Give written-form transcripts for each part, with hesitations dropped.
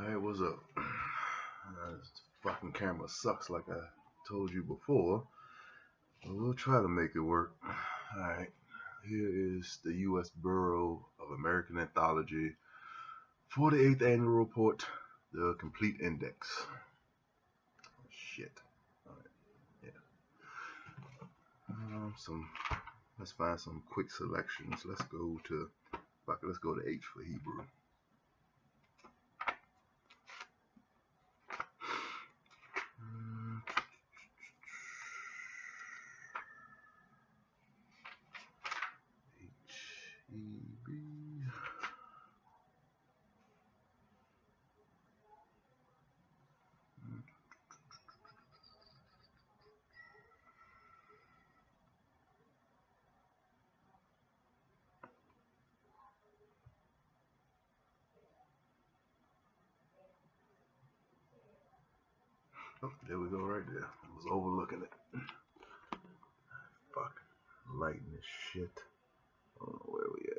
Alright, what's up? This fucking camera sucks like I told you before. But we'll try to make it work. Alright, here is the U.S. Bureau of American Anthology 48th Annual Report, the complete index. Shit. Alright, yeah. Let's find some quick selections. Let's go to H for Hebrew. H-E-B. Oh, there we go, right there. I was overlooking it. Fuck. Lighting this shit. I don't know where we at.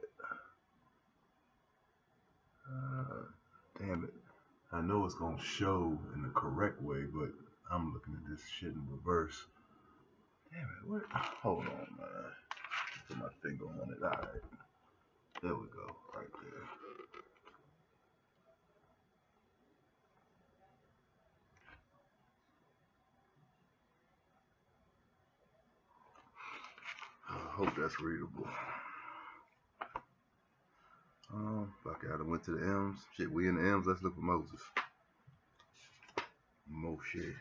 Damn it. I know it's gonna show in the correct way, but I'm looking at this shit in reverse. Damn it, what? Hold on, man. Put my finger on it. Alright. There we go, right there. I hope that's readable. Fuck it, I went to the M's. Shit, we in the M's. Let's look for Moses. Moshe.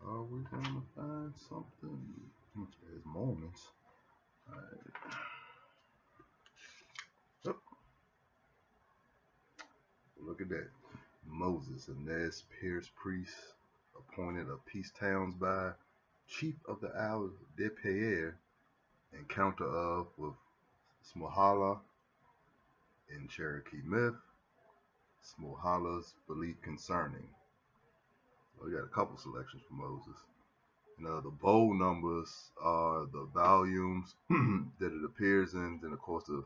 Are we gonna find something? There's moments. Alright. Oh. Look at that. Moses, a Nez Perce priest, appointed of peace towns by chief of the Al de Peyer, encounter of with Smohala in Cherokee myth, Smolhala's belief concerning. We got a couple selections for Moses. The bold numbers are the volumes that it appears in, then of course the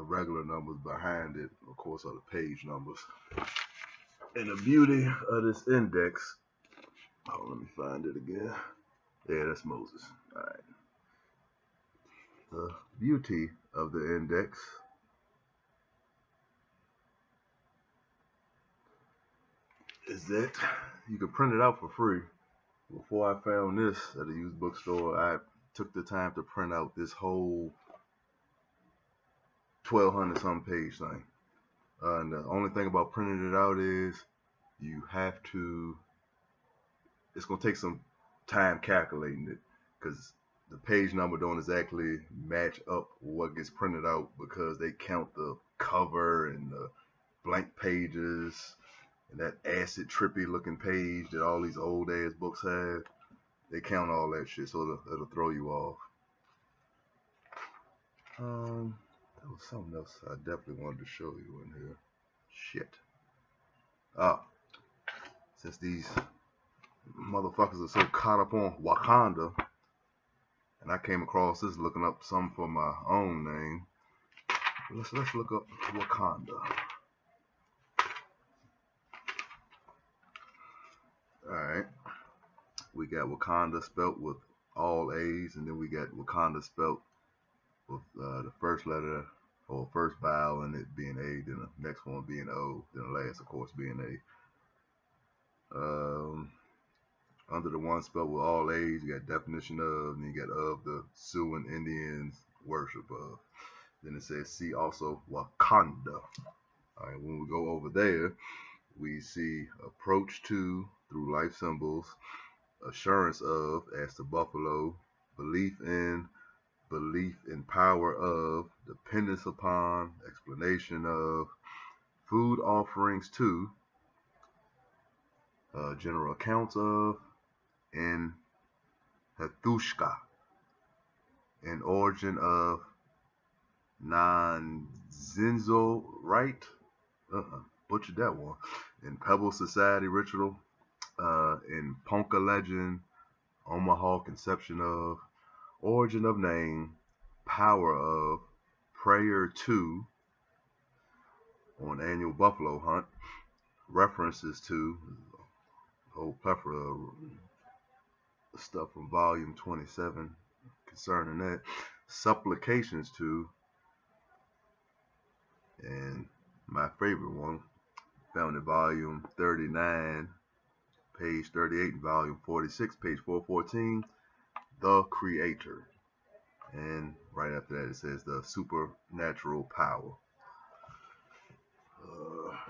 regular numbers behind it, of course, are the page numbers. And the beauty of this index, let me find it again. Yeah, that's Moses. Alright. The beauty of the index is that you can print it out for free. Before I found this at a used bookstore, I took the time to print out this whole 1,200 some page thing. And the only thing about printing it out is you have to, it's going to take some time calculating it, because the page number don't exactly match up what gets printed out, because they count the cover and the blank pages and that acid trippy looking page that all these old ass books have. They count all that shit, so it'll throw you off. There was something else I definitely wanted to show you in here. Shit. Since these motherfuckers are so caught up on Wakanda, and I came across this looking up something for my own name. Let's look up Wakanda. Alright. We got Wakanda spelt with all A's, and then we got Wakanda spelt with the first letter or first vowel in it being A, then the next one being O, then the last, of course, being A. Under the one spelled with all A's, you got definition of, and then you got of the Sioux and Indians worship of. Then it says see also Wakanda. Alright, when we go over there, we see approach to through life symbols, assurance of as the buffalo, belief in power of, dependence upon, explanation of, food offerings to, general accounts of, and Hathushka, an origin of non-zinzo right, butchered that one, in Pebble Society ritual, in Ponca legend, Omaha conception of, origin of name, power of, prayer to, on annual buffalo hunt, references to, a whole plethora of stuff from volume 27 concerning that, supplications to, and my favorite one, found in volume 39, page 38, and volume 46, page 414, the Creator. And right after that it says the supernatural power.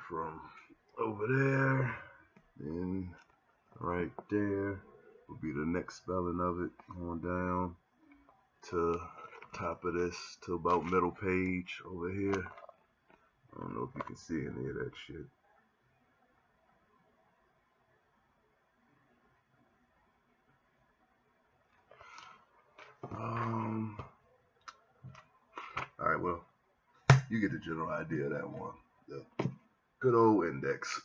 From over there, and right there will be the next spelling of it, going down to top of this to about middle page over here. I don't know if you can see any of that shit. Alright, well, you get the general idea of that one. The good old index.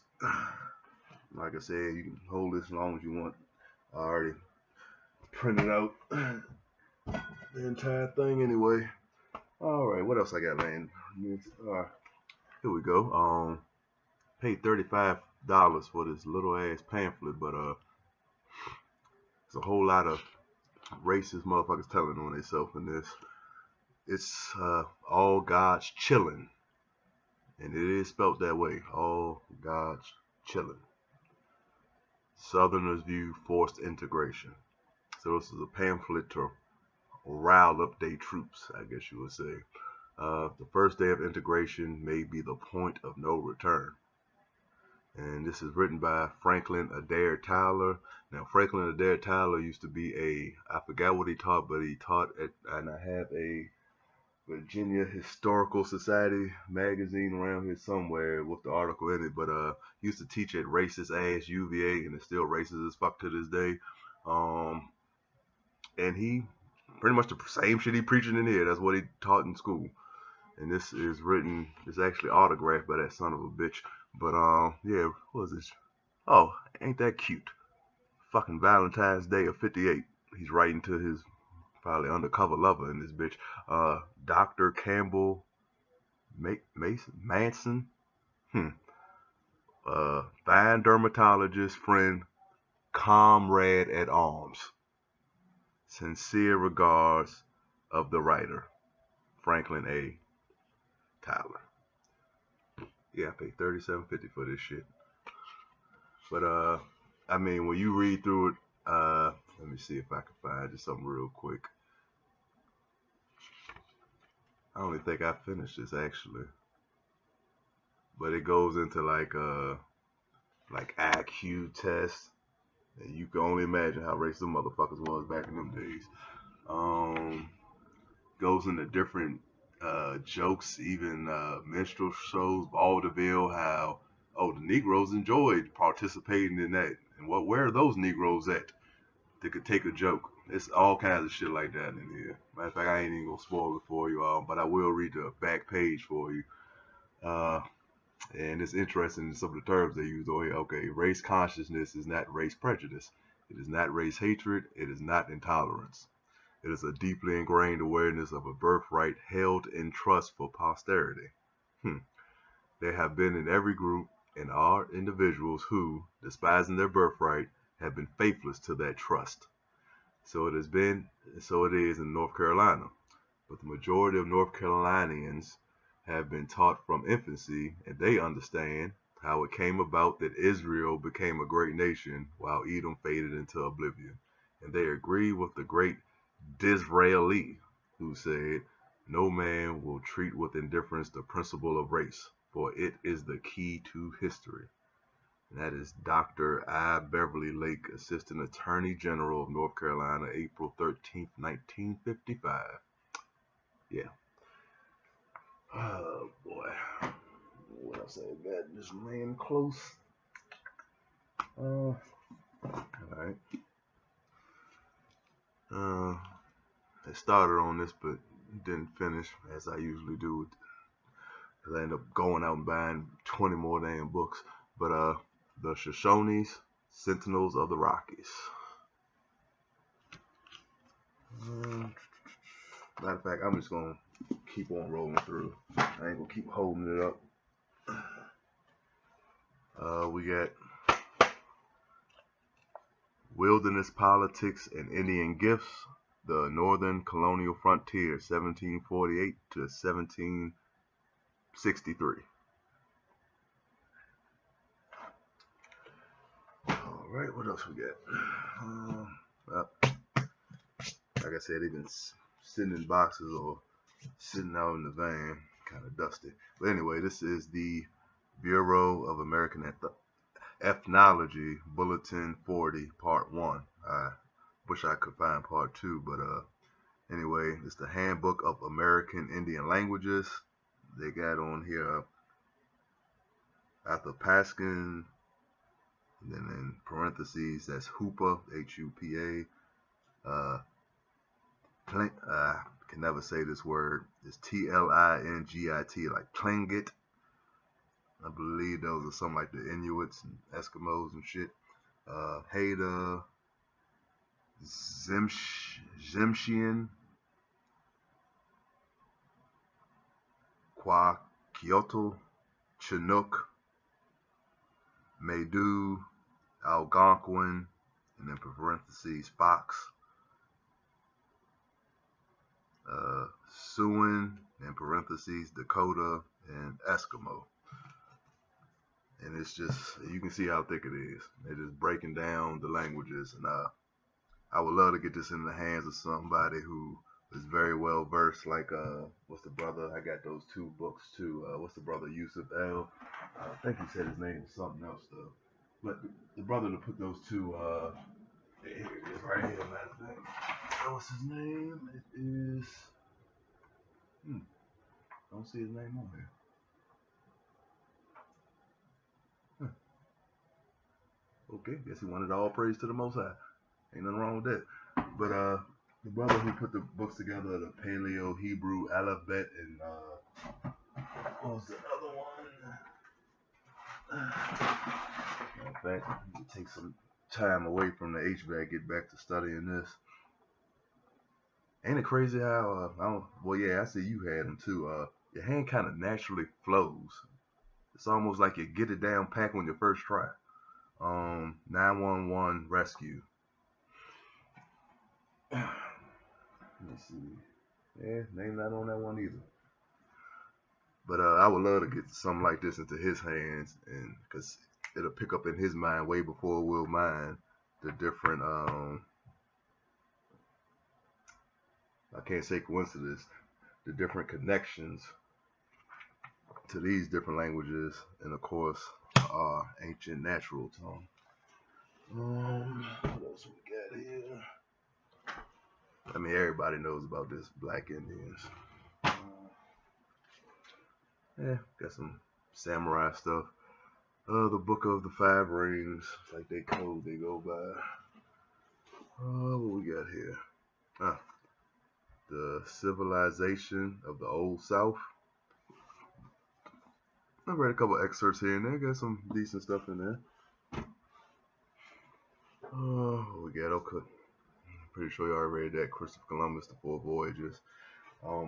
Like I said, you can hold this as long as you want. I already printed out the entire thing anyway. Alright, what else I got, man? Here we go. Paid $35 for this little ass pamphlet, but there's a whole lot of racist motherfuckers telling on themselves in this. It's all God's chillin', and it is spelled that way. All God's chillin'. Southerners view forced integration. So this is a pamphlet to rile up their troops, I guess you would say. The first day of integration may be the point of no return. And this is written by Franklin Adair Tyler. Now, Franklin Adair Tyler used to be I forgot what he taught, but he taught at, and I have a Virginia Historical Society magazine around here somewhere with the article in it, but used to teach at racist ass UVA, and it's still racist as fuck to this day. And he pretty much the same shit he preaching in here. That's what he taught in school. And this is written, it's actually autographed by that son of a bitch. But yeah, what is this? Oh, ain't that cute? Fucking Valentine's Day of '58. He's writing to his probably undercover lover in this bitch. Dr. Campbell Manson. Fine dermatologist, friend, comrade at arms. Sincere regards of the writer, Franklin A. Tyler. Yeah, I paid $37.50 for this shit. But I mean, when you read through it, let me see if I can find just something real quick. I don't even think I finished this actually, but it goes into like IQ tests, and you can only imagine how racist motherfuckers was back in them days. Goes into different jokes, even minstrel shows, vaudeville, how the Negroes enjoyed participating in that, and where are those Negroes at that could take a joke? It's all kinds of shit like that in here. Matter of fact, I ain't even gonna spoil it for you, but I will read the back page for you. And it's interesting in some of the terms they use over here. Okay, race consciousness is not race prejudice. It is not race hatred. It is not intolerance. It is a deeply ingrained awareness of a birthright held in trust for posterity. There have been in every group and are individuals who, despising their birthright, have been faithless to that trust. So it is in North Carolina. But the majority of North Carolinians have been taught from infancy, and they understand how it came about that Israel became a great nation while Edom faded into oblivion. And they agree with the great Disraeli, who said, "No man will treat with indifference the principle of race, for it is the key to history." And that is Dr. I. Beverly Lake, Assistant Attorney General of North Carolina, April 13th, 1955. Yeah. Oh, boy. What else I got? This man close. All right. I started on this, but didn't finish, as I usually do. Because I end up going out and buying 20 more damn books. But the Shoshones, Sentinels of the Rockies. Matter of fact, I'm just going to keep on rolling through. I ain't going to keep holding it up. We got Wilderness Politics and Indian Gifts, the Northern Colonial Frontier, 1748 to 1763. All right, what else we got? Like I said, they've been sitting in boxes or sitting out in the van, kind of dusty. But anyway, this is the Bureau of American Ethnology Bulletin 40, Part 1. I wish I could find Part 2, but anyway, it's the Handbook of American Indian Languages. They got on here Athapascan, and then in parentheses, that's Hoopa, H-U-P-A. I can never say this word. It's T-L-I-N-G-I-T, like Tlingit. I believe those are some like the Inuits and Eskimos and shit. Haida, Tsimshian, Kwa, Kyoto, Chinook, Medu, Algonquin, and then parentheses, Fox, Siouan, in parentheses, Dakota, and Eskimo. And it's just, you can see how thick it is. They're just breaking down the languages. And I would love to get this in the hands of somebody who is very well versed. Like, what's the brother? I got those 2 books too. What's the brother? Yusuf L. I think he said his name was something else though. But the brother to put those 2, here it is right here, matter of fact. What's his name? It is, don't see his name on here. Okay, guess he wanted all praise to the Most High. Ain't nothing wrong with that. But the brother who put the books together, the Paleo Hebrew Alphabet, and what was the other one? In fact, it takes some time away from the HVAC, get back to studying this. Ain't it crazy how well, yeah, I see you had them too. Your hand kind of naturally flows. It's almost like you get it down pat on your first try. 911 rescue. Let me see. Yeah, name not on that one either. But I would love to get something like this into his hands, and because it'll pick up in his mind way before it will mine the different I can't say coincidence, the different connections to these different languages, and of course ancient natural tongue. What else we got here? I mean, everybody knows about this Black Indians. Yeah, got some samurai stuff. The Book of the 5 Rings, like they code they go by. What we got here? The Civilization of the Old South. I read a couple excerpts here and there. Got some decent stuff in there. What we got? Okay. Pretty sure you already read that. Christopher Columbus, The 4 Voyages.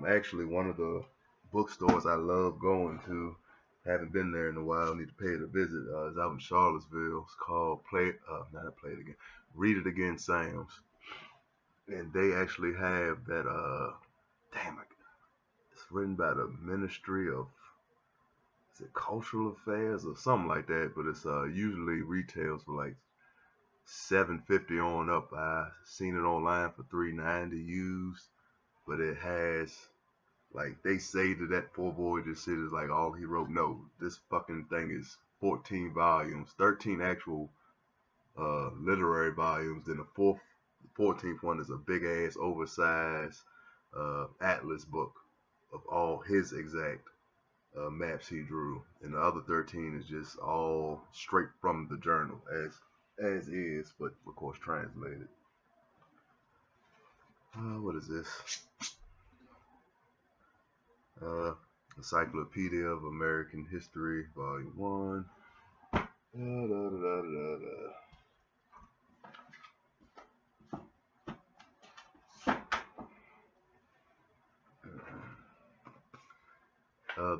Actually, one of the bookstores I love going to, haven't been there in a while, need to pay it a visit, is out in Charlottesville. It's called Read It Again Sam's. And they actually have that, it's written by the Ministry of, is it Cultural Affairs or something like that, but it's usually retails for like $7.50 on up. I seen it online for $3.90 used, but it has, like, they say that 4 Voyages shit is like all he wrote. No, this fucking thing is 14 volumes, 13 actual literary volumes. Then the 14th one is a big ass oversized atlas book of all his exact maps he drew, and the other 13 is just all straight from the journal as is, but of course translated. What is this? Encyclopedia of American History, Volume 1.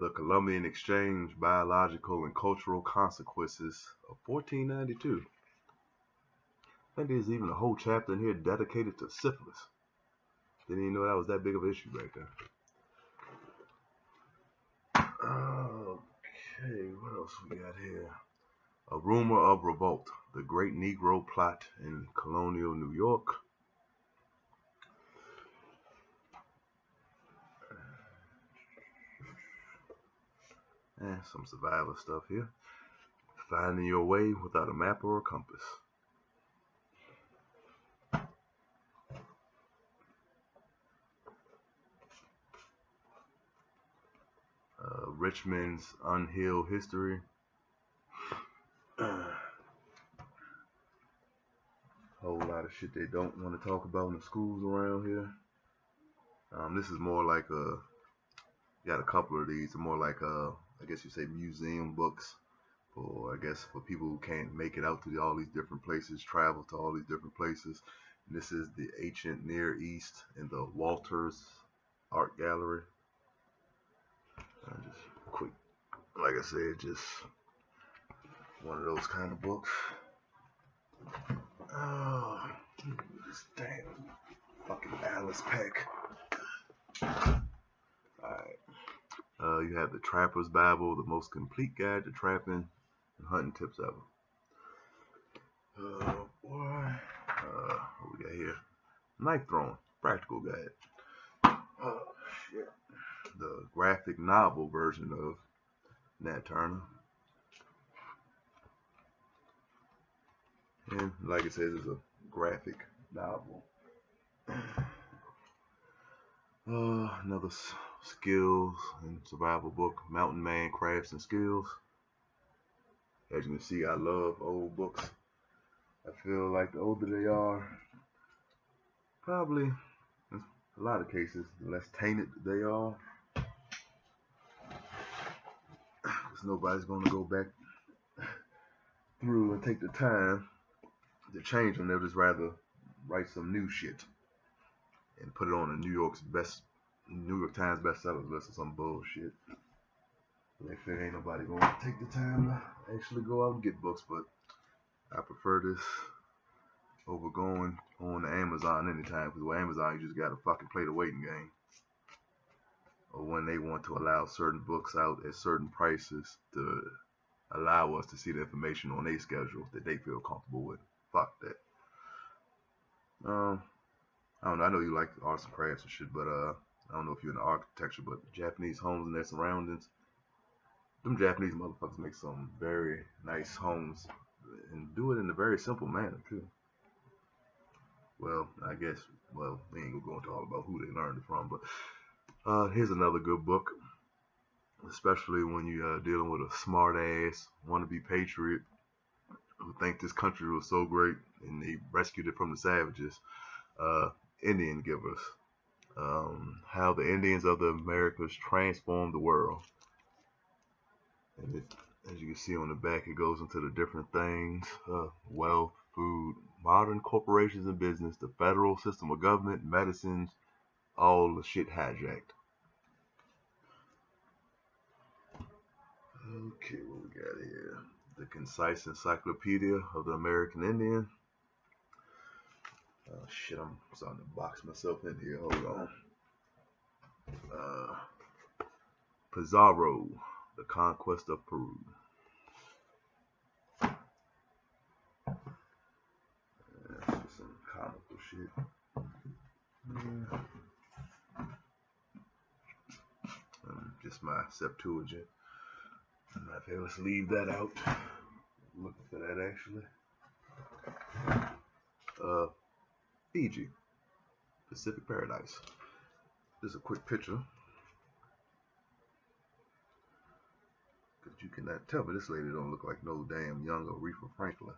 The Columbian Exchange, Biological and Cultural Consequences of 1492. I think there's even a whole chapter in here dedicated to syphilis. Didn't even know that was that big of an issue back then. Okay, what else we got here? A Rumor of Revolt, the Great Negro Plot in Colonial New York. And some survival stuff here. Finding Your Way Without a Map or a Compass. Richmond's Unhealed History. Whole lot of shit they don't want to talk about in the schools around here. This is more like got a couple of these. More like I guess you say museum books, or I guess for people who can't make it out to all these different places, travel to all these different places. And this is the Ancient Near East in the Walters Art Gallery. Just quick, like I said, just one of those kind of books. Oh, this damn fucking Alice pack. Alright. You have the Trapper's Bible, the most complete guide to trapping and hunting tips ever. Boy. What we got here? Knife throwing, practical guide. Shit. The graphic novel version of Nat Turner. And like it says, it's a graphic novel. Another skills and survival book, Mountain Man Crafts and Skills. As you can see, I love old books. I feel like the older they are, probably in a lot of cases, the less tainted they are. Because nobody's going to go back through and take the time to change them. They'll just rather write some new shit and put it on the New York Times bestsellers list or some bullshit. They figure ain't nobody gonna take the time to actually go out and get books, but I prefer this over going on Amazon anytime, because with Amazon you just gotta fucking play the waiting game. Or when they want to allow certain books out at certain prices to allow us to see the information on their schedule that they feel comfortable with. Fuck that. I don't know. I know you like arts and crafts and shit, but I don't know if you're into architecture, but Japanese homes and their surroundings, them Japanese motherfuckers make some very nice homes and do it in a very simple manner too. Well, I guess, we ain't gonna go into all about who they learned it from, but here's another good book, especially when you're dealing with a smart ass wannabe patriot who think this country was so great and they rescued it from the savages. Indian Givers. How the Indians of the Americas transformed the world. And it, as you can see on the back, it goes into the different things: wealth, food, modern corporations and business, the federal system of government, medicines, all the shit hijacked. Okay, what we got here? The Concise Encyclopedia of the American Indian. Oh shit, I'm starting to box myself in here. Hold on. Pizarro, The Conquest of Peru. Some comical shit. Just my Septuagint. Okay, let's leave that out. Looking for that actually. Fiji, Pacific Paradise. This is a quick picture. Because you cannot tell, but this lady don't look like no damn young Aretha Franklin.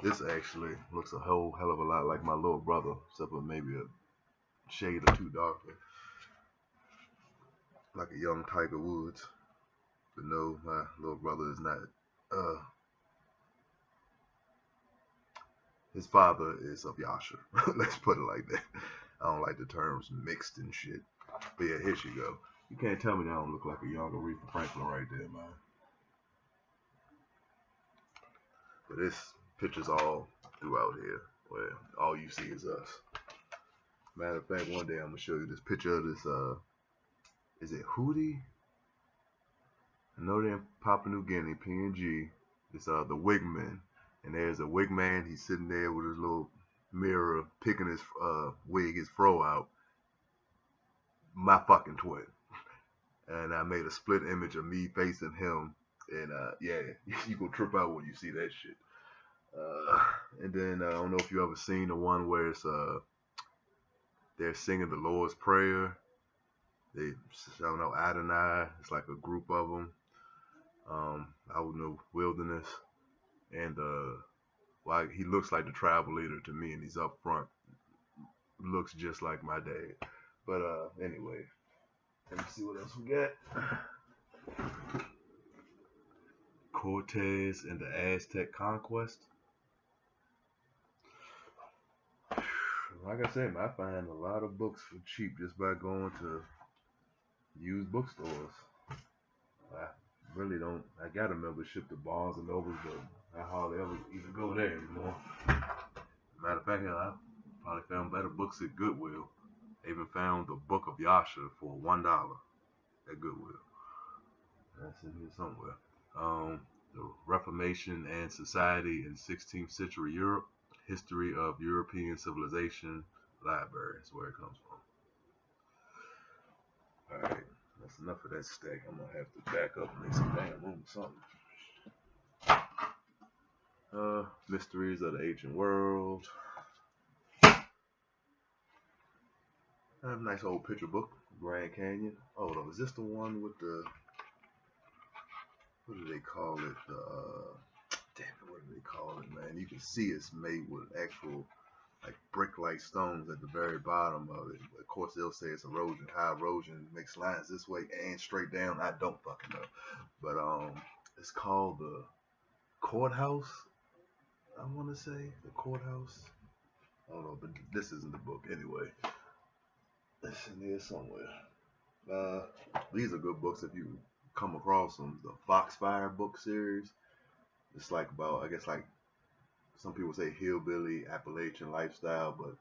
This actually looks a whole hell of a lot like my little brother, except for maybe a shade or two darker. Like a young Tiger Woods. But no, my little brother is not. His father is of Yashar. Let's put it like that. I don't like the terms mixed and shit. But yeah, here she go. You can't tell me that don't look like a young Aretha Franklin right there, man. But this pictures all throughout here, where all you see is us. Matter of fact, one day I'm gonna show you this picture of this. Is it Hootie? I know they're in Papua New Guinea, PNG. It's the Wigman, and there's a Wigman. He's sitting there with his little mirror, picking his wig, his fro out. My fucking twin. And I made a split image of me facing him, and yeah, you gonna trip out when you see that shit. And then I don't know if you ever seen the one where it's they're singing the Lord's Prayer. They shouting out Adonai. It's like a group of them out in the wilderness, and like he looks like the tribal leader to me, and he's up front. Looks just like my dad. But anyway, let me see what else we got. Cortez and the Aztec Conquest. Like I said, I find a lot of books for cheap just by going to used bookstores. I really don't. I got a membership to Barnes and Noble, but I hardly ever even go there anymore. Matter of fact, I probably found better books at Goodwill. I even found the Book of Yashar for $1 at Goodwill. That's in here somewhere. The Reformation and Society in 16th Century Europe. History of European Civilization Library is where it comes from. Alright, that's enough of that stack. I'm gonna have to back up and make some damn room or something. Mysteries of the Ancient World. I have a nice old picture book, Grand Canyon. Hold on, is this the one with the, what do they call it? Damn it, what do they call it, man? You can see it's made with actual, like, brick-like stones at the very bottom of it. Of course, they'll say it's erosion. High erosion makes lines this way and straight down. I don't fucking know. But it's called the Courthouse. I want to say the Courthouse. I don't know, but this isn't the book anyway. It's in here somewhere. These are good books if you come across them. The Foxfire book series. It's like about, I guess, like some people say hillbilly Appalachian lifestyle, but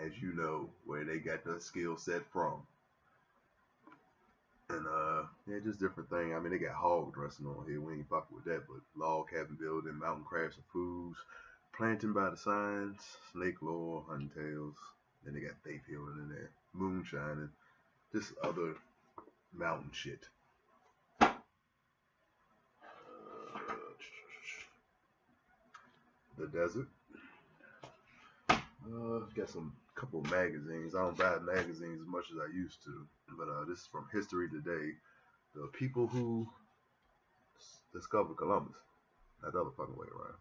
as you know, where they got the skill set from. And yeah, just different thing. I mean, they got hog dressing on here. We ain't fucking with that, but log cabin building, mountain crafts and foods, planting by the signs, snake lore, hunting tales. Then they got faith healing in there, moonshining, just other mountain shit. The desert. Got some couple magazines. I don't buy magazines as much as I used to, but this is from History Today. The people who discovered Columbus. Not the other fucking way around.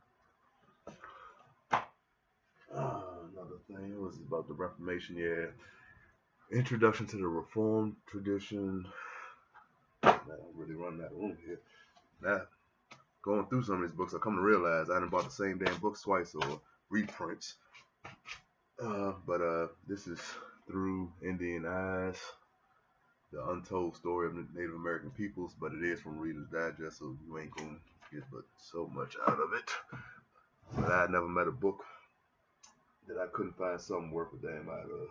Another thing was about the Reformation. Yeah, introduction to the Reformed tradition. I don't really run that room here. Now, going through some of these books, I come to realize I done bought the same damn books twice or reprints. But this is Through Indian Eyes, the untold story of Native American peoples, but it is from Reader's Digest, so you ain't gonna get but so much out of it. But I had never met a book that I couldn't find something worth a damn out of.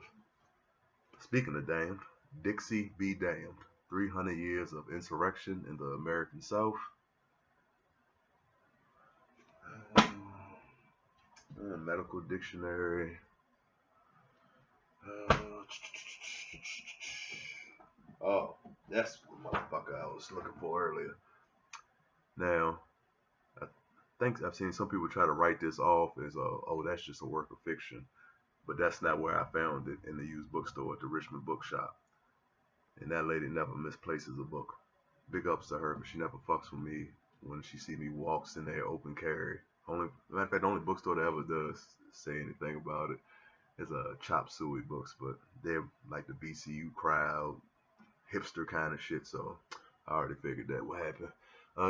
Speaking of damned, Dixie Be Damned, 300 Years of Insurrection in the American South. Medical Dictionary. Oh, that's the motherfucker I was looking for earlier. Now, I think I've seen some people try to write this off as, oh, that's just a work of fiction. But that's not where I found it, in the used bookstore at the Richmond Bookshop. And that lady never misplaces a book. Big ups to her, but she never fucks with me when she see me walks in there open carry. Matter of fact, the only bookstore that ever does say anything about it is Chop Suey Books, but they're like the BCU crowd, hipster kind of shit, so I already figured that would happen.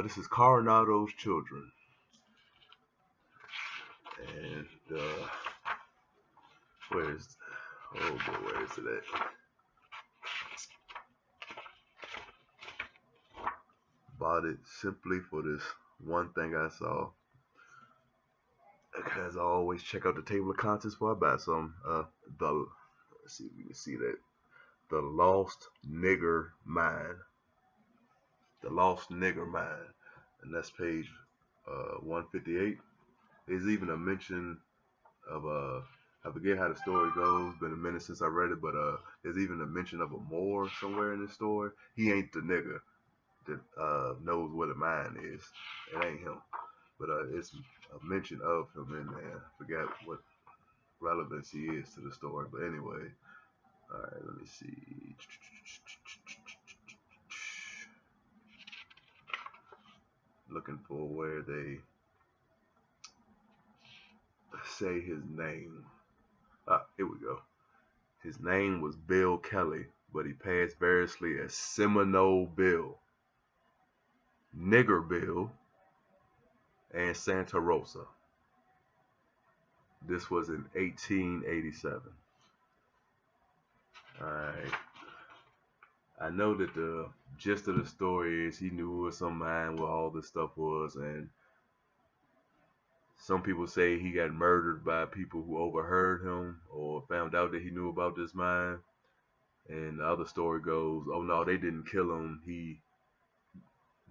This is Coronado's Children. And where is it at? bought it simply for this one thing I saw. As I always check out the table of contents before I buy some. Let's see if you can see that. The Lost Nigger Mine. The Lost Nigger Mine. And that's page 158. There's even a mention of I forget how the story goes. Been a minute since I read it, but there's even a mention of a Moor somewhere in the story. He ain't the nigger that knows what a mine is. It ain't him, but it's a mention of him in there. I forgot what relevance he is to the story, but anyway. All right, let me see. Looking for where they say his name. Here we go. His name was Bill Kelly, but he passed variously as Seminole Bill, Nigger Bill, and Santa Rosa. This was in 1887. Alright. I know that the gist of the story is he knew where some mine where all this stuff was, and some people say he got murdered by people who overheard him or found out that he knew about this mine. And the other story goes, oh no, they didn't kill him. He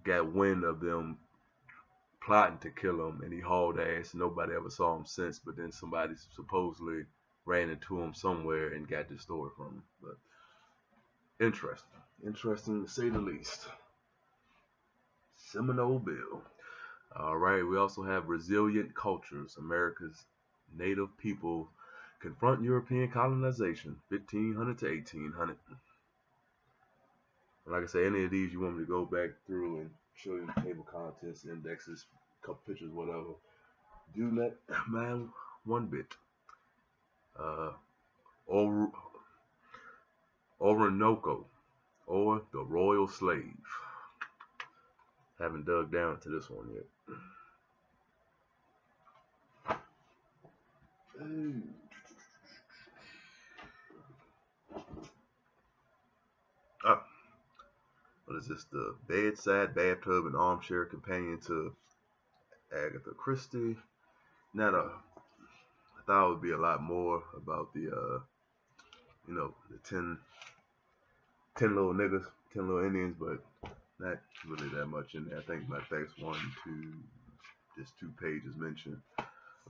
got wind of them plotting to kill him, and he hauled ass. Nobody ever saw him since, but then somebody supposedly ran into him somewhere and got this story from him. But interesting to say the least. Seminole Bill. All right, we also have Resilient Cultures, America's Native People Confront European Colonization, 1500 to 1800. And like I say, any of these you want me to go back through and show you the table contents, indexes, couple pictures, whatever, do not mind one bit. Orinoco, or the Royal Slave. Haven't dug down to this one yet. What is this? The bedside bathtub and armchair companion to Agatha Christie. Now, I thought it would be a lot more about the, the 10 little niggas, 10 little Indians, but not really that much in there. I think my fact 1, 2, just 2 pages mentioned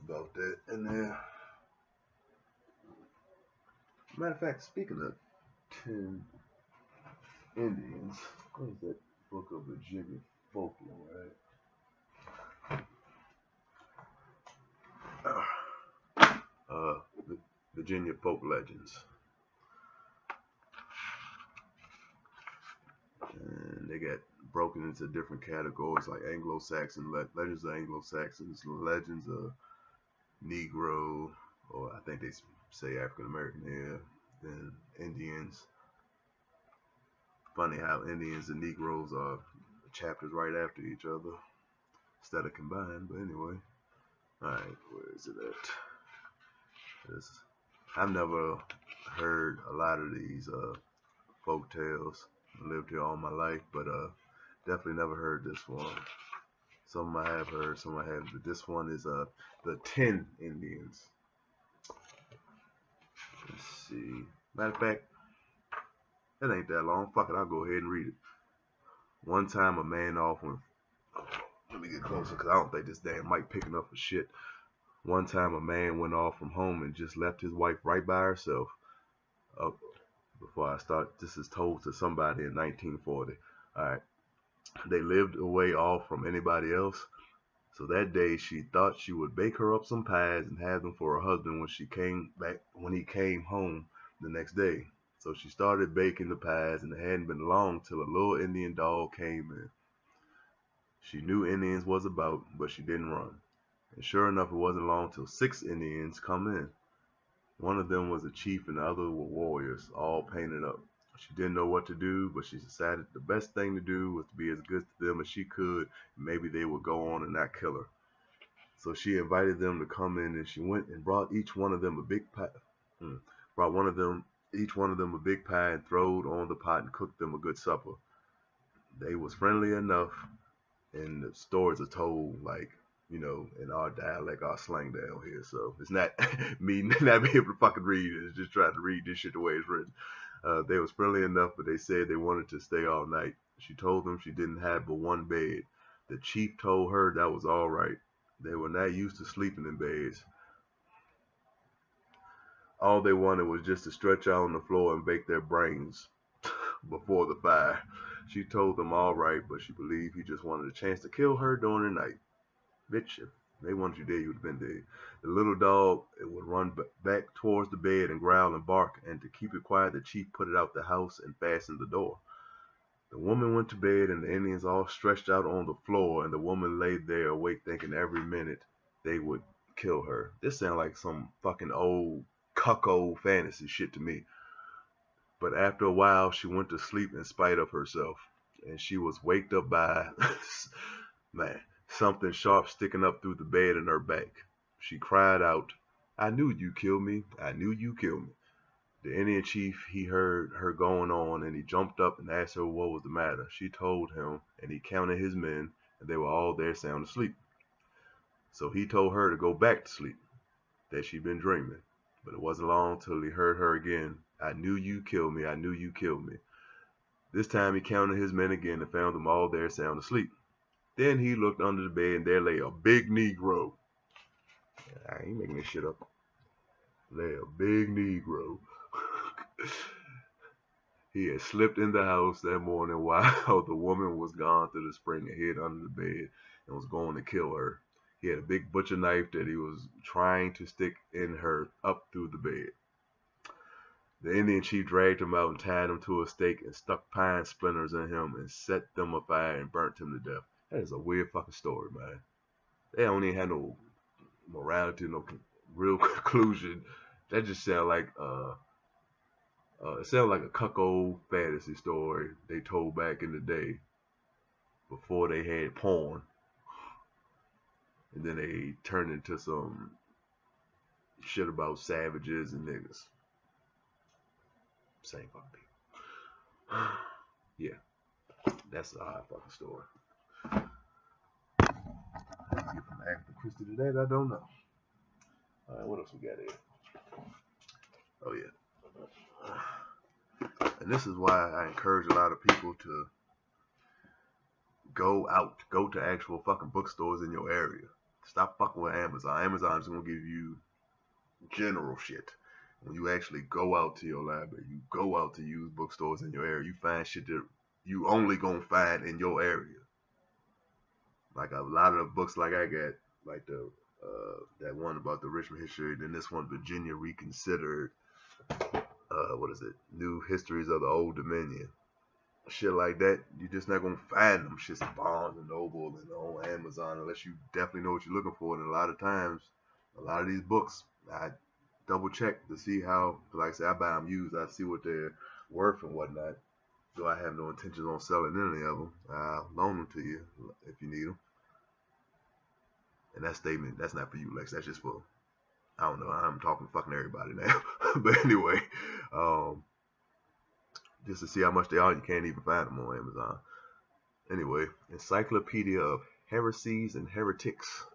about that in there. Matter of fact, speaking of 10 Indians, what is that book of Virginia folklore, right? Virginia folk legends. And they got broken into different categories like Anglo-Saxon, legends of Anglo-Saxons, legends of Negro, or I think they say African American here, then Indians. Funny how Indians and Negroes are chapters right after each other instead of combined, but anyway. Alright, where is it at? I've never heard a lot of these folk tales. I lived here all my life, but definitely never heard this one. Some I have heard, some I haven't, but this one is the 10 Indians. Let's see. Matter of fact, it ain't that long. Fuck it, I'll go ahead and read it. One time a man off went. Let me get closer because I don't think this damn mic picking up for shit. One time a man went off from home and just left his wife right by herself. Before I start, this is told to somebody in 1940. Alright. They lived away off from anybody else. So that day she thought she would bake her up some pies and have them for her husband when he came home the next day. So she started baking the pies, and it hadn't been long till a little Indian dog came in. She knew Indians was about, but she didn't run. And sure enough, it wasn't long till 6 Indians come in. One of them was a chief and the other were warriors, all painted up. She didn't know what to do, but she decided the best thing to do was to be as good to them as she could, and maybe they would go on and not kill her. So she invited them to come in, and she went and brought each one of them a big pie. Each one of them a big pie and throwed on the pot and cooked them a good supper. They was friendly enough, and the stories are told like, you know, in our dialect, our slang down here. So it's not me not being able to fucking read it. It's just trying to read this shit the way it's written. They was friendly enough, but they said they wanted to stay all night. She told them she didn't have but one bed. The chief told her that was all right. They were not used to sleeping in beds. All they wanted was just to stretch out on the floor and bake their brains before the fire. She told them all right, but she believed he just wanted a chance to kill her during the night. Bitch, if they wanted you dead, you would have been dead. The little dog, it would run back towards the bed and growl and bark, and to keep it quiet, the chief put it out the house and fastened the door. The woman went to bed, and the Indians all stretched out on the floor, and the woman lay there awake, thinking every minute they would kill her. This sounds like some fucking old cuckold fantasy shit to me. But after a while, she went to sleep in spite of herself, and she was waked up by, man, something sharp sticking up through the bed in her back. She cried out, "I knew you killed me. I knew you killed me." The Indian chief, he heard her going on, and he jumped up and asked her what was the matter. She told him, and he counted his men, and they were all there sound asleep. So he told her to go back to sleep, that she'd been dreaming. But it wasn't long till he heard her again. "I knew you killed me. I knew you killed me." This time he counted his men again and found them all there sound asleep. Then he looked under the bed, and there lay a big Negro. I ain't making this shit up. Lay a big Negro. He had slipped in the house that morning while the woman was gone to the spring and hid under the bed and was going to kill her. He had a big butcher knife that he was trying to stick in her up through the bed. The Indian chief dragged him out and tied him to a stake and stuck pine splinters in him and set them afire and burnt him to death. That is a weird fucking story, man. They don't even have no morality, no real conclusion. That just sounds like it sounds like a cuckold fantasy story they told back in the day before they had porn, and then they turned into some shit about savages and niggas. Same fucking people. Yeah, that's a hot fucking story. How you get from Agatha Christie to that, I don't know. All right, what else we got here? Oh yeah. And this is why I encourage a lot of people to go to actual fucking bookstores in your area. Stop fucking with Amazon. Amazon's gonna give you general shit. When you actually go out to your library, you go out to use bookstores in your area, you find shit that you only gonna find in your area. Like a lot of the books like I got, like the that one about the Richmond history, then this one Virginia Reconsidered, what is it? New Histories of the Old Dominion. Shit like that, you're just not gonna find them shits at Barnes and Noble and on Amazon unless you definitely know what you're looking for. And a lot of times, a lot of these books, I double check to see how, like I said, I buy them used. I see what they're worth and whatnot. So I have no intentions on selling any of them. I'll loan them to you if you need them. And that statement, that's not for you, Lex. That's just for, I don't know. I'm talking fucking everybody now. But anyway, just to see how much they are, you can't even find them on Amazon. Anyway, Encyclopedia of Heresies and Heretics.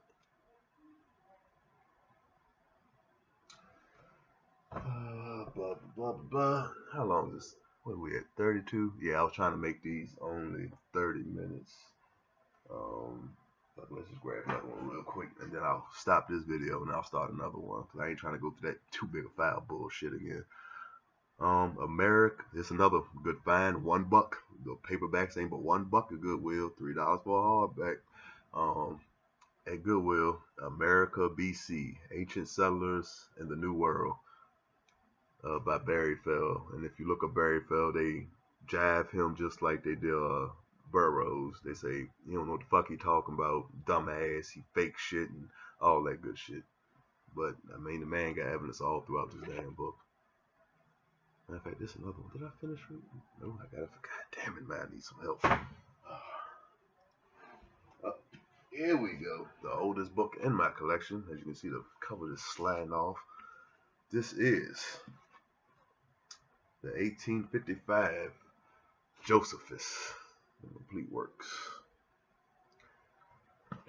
Blah, blah, blah. How long is this? What are we at? 32? Yeah, I was trying to make these only 30 minutes. Let's just grab another one real quick, and then I'll stop this video and I'll start another one because I ain't trying to go through that too big a file bullshit again. America, it's another good find. $1. The paperbacks ain't but $1 at Goodwill. $3 for a hardback. At Goodwill, America, BC, Ancient Settlers in the New World, by Barry Fell. And if you look up Barry Fell, they jive him just like they did Burroughs. They say, you don't know what the fuck he talking about, dumbass, he fake shit and all that good shit. But I mean, the man got evidence all throughout this damn book. Matter of fact, this is another one. Did I finish reading? No, I gotta. God damn it, man, I need some help. Here we go. The oldest book in my collection. As you can see, the cover is sliding off. This is the 1855 Josephus. complete works.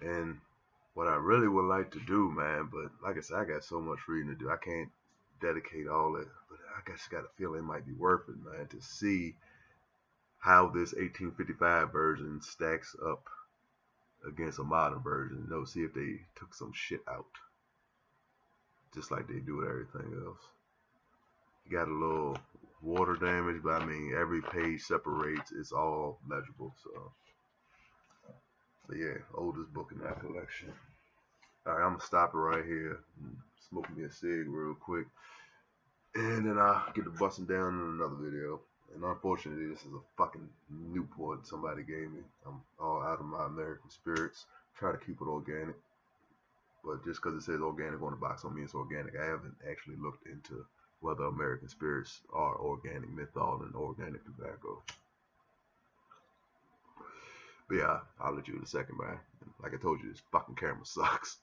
And what I really would like to do, man, but like I said, I got so much reading to do. I can't dedicate all it, but I guess got a feeling it might be worth it, man, to see how this 1855 version stacks up against a modern version. You know, see if they took some shit out, just like they do with everything else. You got a little water damage, but I mean, every page separates. It's all legible. So yeah, oldest book in that collection. All right, I'm gonna stop it right here. And smoke me a cig real quick, and then I'll get to busting down in another video. And unfortunately, this is a fucking Newport somebody gave me. I'm all out of my American spirits. Try to keep it organic, but just because it says organic on the box don't mean it's organic. I haven't actually looked into whether American spirits are organic menthol and organic tobacco. But yeah, I'll let you in a second, man. Like I told you, this fucking camera sucks.